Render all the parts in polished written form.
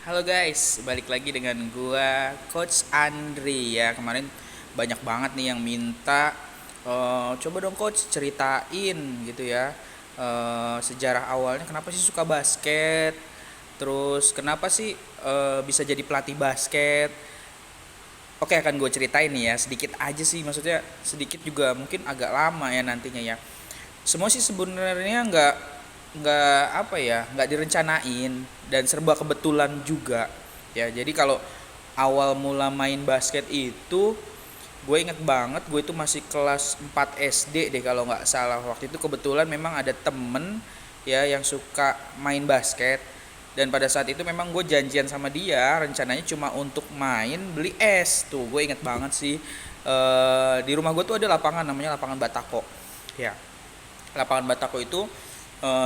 Halo guys, balik lagi dengan gua Coach Andri ya. Kemarin banyak banget nih yang minta coba dong coach ceritain gitu ya. Sejarah awalnya kenapa sih suka basket? Terus kenapa sih bisa jadi pelatih basket? Oke, akan gue ceritain nih ya, sedikit aja sih, maksudnya sedikit juga mungkin agak lama ya nantinya ya. Semua sih sebenarnya nggak apa ya, nggak direncanain dan serba kebetulan juga ya. Jadi kalau awal mula main basket itu gue inget banget, gue itu masih kelas 4 SD deh kalau nggak salah. Waktu itu kebetulan memang ada temen ya yang suka main basket, dan pada saat itu memang gue janjian sama dia, rencananya cuma untuk main beli es tuh. Gue inget banget sih, di rumah gue tuh ada lapangan namanya lapangan Batako ya. Lapangan Batako itu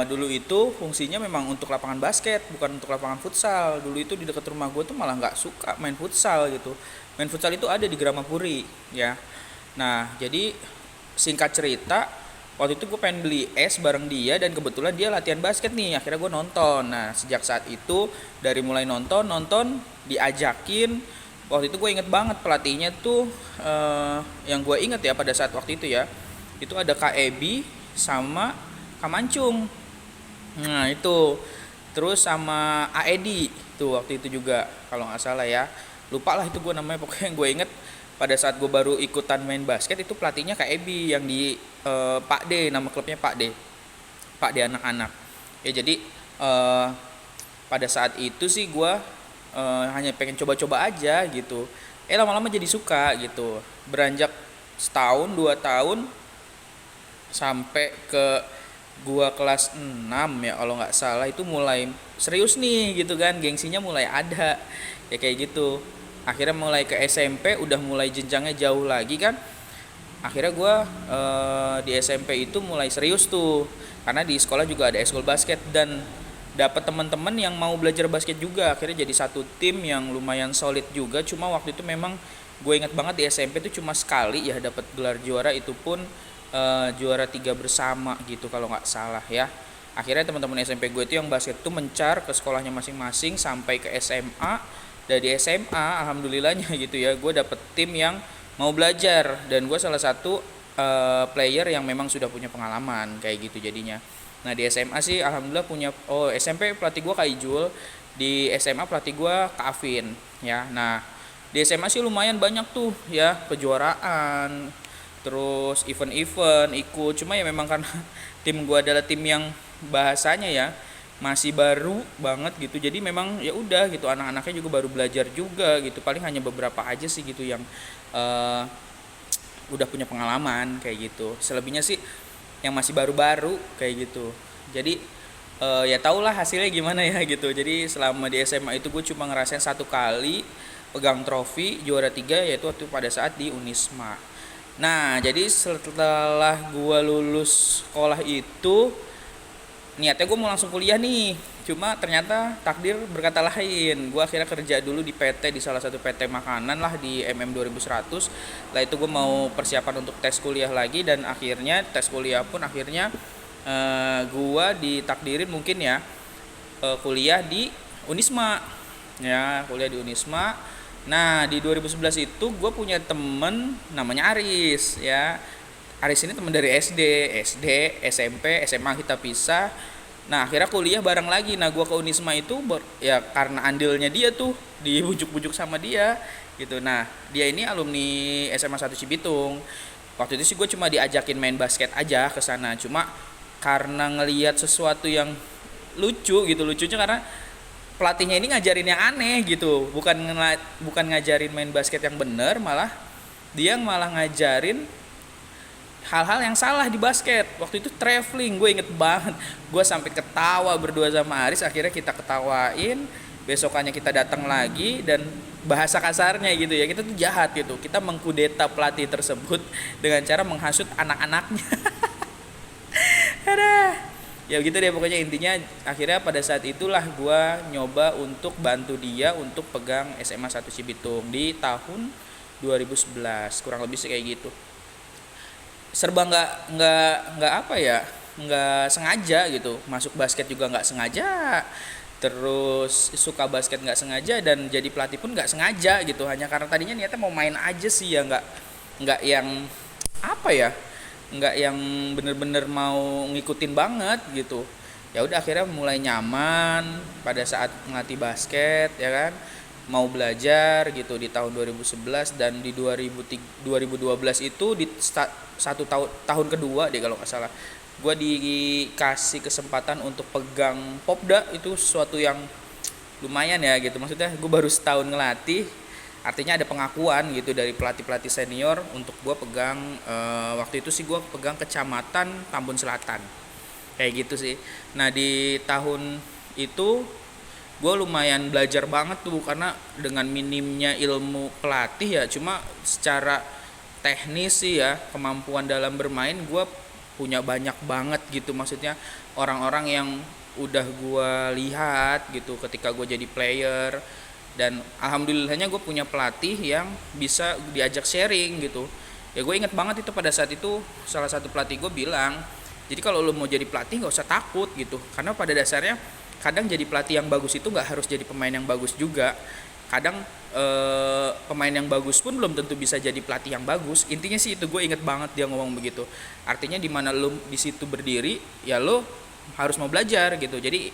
dulu itu fungsinya memang untuk lapangan basket, bukan untuk lapangan futsal. Dulu itu di dekat rumah gue tuh malah nggak suka main futsal gitu. Main futsal itu ada di Gramapuri ya. Nah, jadi singkat cerita, waktu itu gue pengen beli es bareng dia dan kebetulan dia latihan basket nih. Akhirnya gue nonton. Nah, sejak saat itu dari mulai nonton diajakin. Waktu itu gue inget banget pelatihnya tuh, yang gue inget ya pada saat waktu itu ya, itu ada Kak Ebi sama Kak Mancung. Nah itu, terus sama Aedi tuh waktu itu juga kalau nggak salah ya. Lupa lah itu gue namanya, pokoknya gue inget pada saat gue baru ikutan main basket itu pelatihnya Kak Ebi yang di Pak D, nama klubnya Pak D, Pak D anak-anak ya. Jadi eh, pada saat itu sih gue hanya pengen coba-coba aja gitu. Lama-lama jadi suka gitu. Beranjak setahun 2 tahun sampai ke gua kelas 6 ya kalau nggak salah, itu mulai serius nih gitu kan, gengsinya mulai ada ya kayak gitu. Akhirnya mulai ke SMP udah mulai jenjangnya jauh lagi kan. Akhirnya gua di SMP itu mulai serius tuh, karena di sekolah juga ada ekskul basket dan dapat teman-teman yang mau belajar basket juga. Akhirnya jadi satu tim yang lumayan solid juga. Cuma waktu itu memang gue ingat banget di SMP itu cuma sekali ya dapat gelar juara, itu pun juara 3 bersama gitu kalau nggak salah ya. Akhirnya teman-teman SMP gue itu yang basket tuh mencar ke sekolahnya masing-masing sampai ke SMA. Dari SMA alhamdulillahnya gitu ya, gue dapet tim yang mau belajar dan gue salah satu player yang memang sudah punya pengalaman kayak gitu jadinya. Nah di SMA sih alhamdulillah punya, SMP pelatih gue Kak Ijul, di SMA pelatih gue Kak Afin ya. Nah di SMA sih lumayan banyak tuh ya kejuaraan, terus event-event ikut. Cuma ya memang karena tim gue adalah tim yang bahasanya ya masih baru banget gitu, jadi memang ya udah gitu, anak-anaknya juga baru belajar juga gitu. Paling hanya beberapa aja sih gitu yang uh, udah punya pengalaman kayak gitu. Selebihnya sih yang masih baru-baru kayak gitu. Jadi ya tau lah hasilnya gimana ya gitu. Jadi selama di SMA itu gue cuma ngerasain satu kali pegang trofi juara 3, yaitu waktu pada saat di Unisma. Nah jadi setelah gue lulus sekolah itu niatnya gue mau langsung kuliah nih, cuma ternyata takdir berkata lain. Gue akhirnya kerja dulu di PT, di salah satu PT makanan lah, di MM 2100. Setelah itu gue mau persiapan untuk tes kuliah lagi, dan akhirnya tes kuliah pun akhirnya gue ditakdirin mungkin ya kuliah di Unisma ya, kuliah di Unisma. Nah di 2011 itu gue punya temen namanya Aris ya. Aris ini teman dari SD, SMP, SMA kita pisah. Nah akhirnya kuliah bareng lagi. Nah gua ke Unisma itu ya karena andilnya dia tuh, dibujuk-bujuk sama dia gitu. Nah dia ini alumni SMA 1 Cibitung. Waktu itu sih gue cuma diajakin main basket aja ke sana. Cuma karena ngelihat sesuatu yang lucu gitu, lucunya karena pelatihnya ini ngajarin yang aneh gitu, bukan ngajarin main basket yang bener, malah dia malah ngajarin hal-hal yang salah di basket. Waktu itu traveling, gue inget banget, gue sampai ketawa berdua sama Aris. Akhirnya kita ketawain, besokannya kita datang lagi, dan bahasa kasarnya gitu ya, kita tuh jahat gitu, kita mengkudeta pelatih tersebut dengan cara menghasut anak-anaknya. Ada ya gitu deh pokoknya. Intinya akhirnya pada saat itulah gue nyoba untuk bantu dia untuk pegang SMA 1 Cibitung di tahun 2011, kurang lebih sih kayak gitu. Serba nggak apa ya, nggak sengaja gitu, masuk basket juga nggak sengaja, terus suka basket nggak sengaja, dan jadi pelatih pun nggak sengaja gitu, hanya karena tadinya niatnya mau main aja sih ya, nggak yang apa ya, nggak yang bener-bener mau ngikutin banget gitu. Ya udah akhirnya mulai nyaman pada saat ngelatih basket ya kan, mau belajar gitu di tahun 2011, dan di 2012 itu di satu tahun kedua deh kalau nggak salah, gue dikasih kesempatan untuk pegang Popda. Itu sesuatu yang lumayan ya gitu, maksudnya gue baru setahun ngelatih, artinya ada pengakuan gitu dari pelatih-pelatih senior untuk gue pegang. Waktu itu sih gue pegang Kecamatan Tambun Selatan kayak gitu sih. Nah di tahun itu gue lumayan belajar banget tuh, karena dengan minimnya ilmu pelatih ya, cuma secara teknis sih ya, kemampuan dalam bermain gue punya banyak banget gitu, maksudnya orang-orang yang udah gue lihat gitu ketika gue jadi player. Dan alhamdulillahnya gue punya pelatih yang bisa diajak sharing gitu ya. Gue inget banget itu pada saat itu salah satu pelatih gue bilang, jadi kalau lo mau jadi pelatih nggak usah takut gitu, karena pada dasarnya kadang jadi pelatih yang bagus itu nggak harus jadi pemain yang bagus juga. Kadang pemain yang bagus pun belum tentu bisa jadi pelatih yang bagus. Intinya sih itu, gue inget banget dia ngomong begitu. Artinya di mana lo di situ berdiri ya lo harus mau belajar gitu. Jadi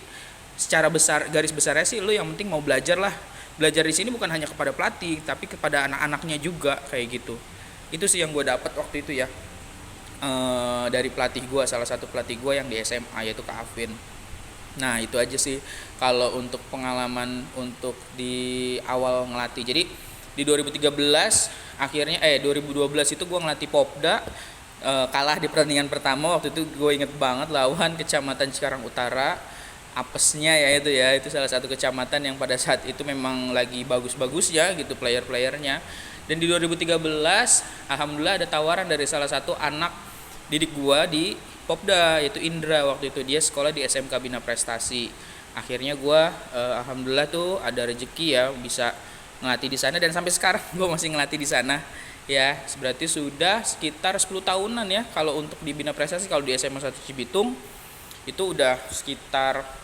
secara besar, garis besarnya sih lo yang penting mau belajar lah. Belajar di sini bukan hanya kepada pelatih tapi kepada anak-anaknya juga kayak gitu. Itu sih yang gue dapat waktu itu ya, dari pelatih gue, salah satu pelatih gue yang di SMA, yaitu Kak Afin. Nah itu aja sih kalau untuk pengalaman untuk di awal ngelatih. Jadi di 2013 akhirnya 2012 itu gue ngelatih Popda, kalah di pertandingan pertama. Waktu itu gue inget banget lawan Kecamatan Cikarang Utara. Apesnya ya itu salah satu kecamatan yang pada saat itu memang lagi bagus-bagus ya gitu player-playernya. Dan di 2013 alhamdulillah ada tawaran dari salah satu anak didik gua di Popda, yaitu Indra. Waktu itu dia sekolah di SMK Bina Prestasi. Akhirnya gua alhamdulillah tuh ada rezeki ya bisa ngelatih di sana, dan sampai sekarang gua masih ngelatih di sana. Ya, berarti sudah sekitar 10 tahunan ya kalau untuk di Bina Prestasi. Kalau di SMA 1 Cibitung itu udah sekitar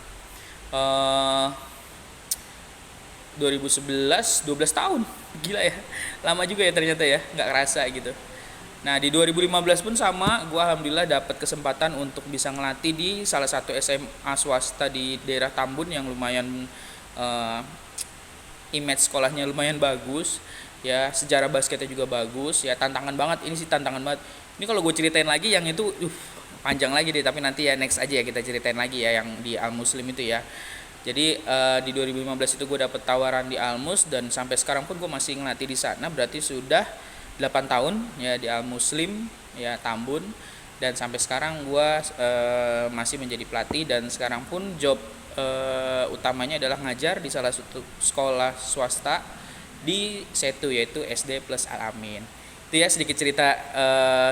2011 12 tahun. Gila ya, lama juga ya ternyata ya, nggak kerasa gitu. Nah di 2015 pun sama, gue alhamdulillah dapat kesempatan untuk bisa ngelatih di salah satu SMA swasta di daerah Tambun yang lumayan image sekolahnya lumayan bagus ya, sejarah basketnya juga bagus ya. Tantangan banget, ini sih tantangan banget. Ini kalau gue ceritain lagi yang itu panjang lagi deh, tapi nanti ya next aja ya kita ceritain lagi ya yang di Al Muslim itu ya. Jadi di 2015 itu gue dapet tawaran di Almus, dan sampai sekarang pun gue masih ngelatih di sana. Berarti sudah 8 tahun ya di Al Muslim ya Tambun, dan sampai sekarang gue masih menjadi pelatih. Dan sekarang pun job utamanya adalah ngajar di salah satu sekolah swasta di Setu, yaitu SD Plus Al Amin. Itu ya sedikit cerita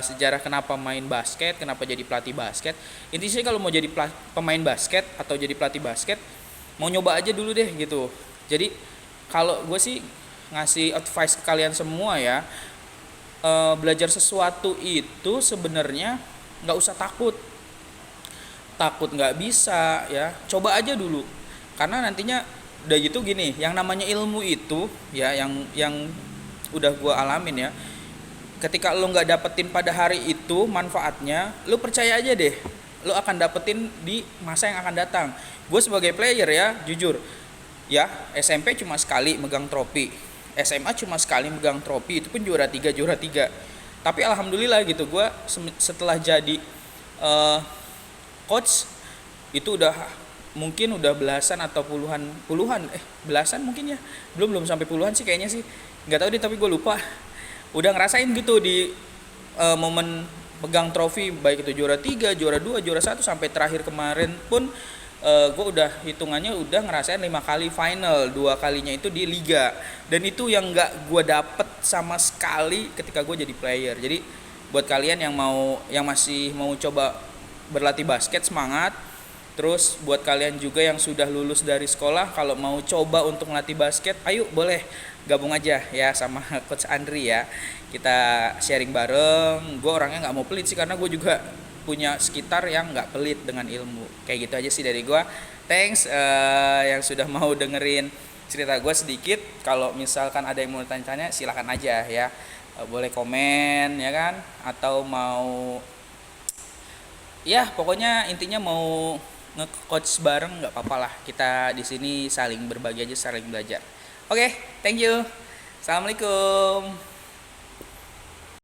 sejarah kenapa main basket, kenapa jadi pelatih basket. Intinya sih kalau mau jadi pemain basket atau jadi pelatih basket, mau nyoba aja dulu deh gitu. Jadi kalau gue sih ngasih advice ke kalian semua ya, belajar sesuatu itu sebenarnya nggak usah takut nggak bisa ya, coba aja dulu. Karena nantinya udah gitu gini, yang namanya ilmu itu ya, yang udah gue alamin ya, ketika lo nggak dapetin pada hari itu manfaatnya, lo percaya aja deh lo akan dapetin di masa yang akan datang. Gue sebagai player ya jujur ya, SMP cuma sekali megang trofi, SMA cuma sekali megang trofi, itu pun juara 3. Tapi alhamdulillah gitu, gue setelah jadi coach itu udah mungkin udah belasan atau puluhan belasan mungkin ya, belum sampai puluhan sih kayaknya sih, nggak tahu deh, tapi gue lupa. Udah ngerasain gitu di momen pegang trofi, baik itu juara 3, juara 2, juara 1, sampai terakhir kemarin pun gue udah hitungannya udah ngerasain 5 kali final, 2 kalinya itu di liga. Dan itu yang gak gue dapet sama sekali ketika gue jadi player. Jadi buat kalian yang masih mau coba berlatih basket, semangat. Terus buat kalian juga yang sudah lulus dari sekolah, kalau mau coba untuk melatih basket, ayo boleh gabung aja ya sama Coach Andri ya. Kita sharing bareng. Gue orangnya nggak mau pelit sih, karena gue juga punya sekitar yang nggak pelit dengan ilmu. Kayak gitu aja sih dari gue. Thanks yang sudah mau dengerin cerita gue sedikit. Kalau misalkan ada yang mau tanya-tanya silahkan aja ya. Boleh komen ya kan, atau mau, ya pokoknya intinya mau nge-coach bareng nggak apa-apa lah. Kita di sini saling berbagi aja, saling belajar. Oke, thank you. Assalamualaikum.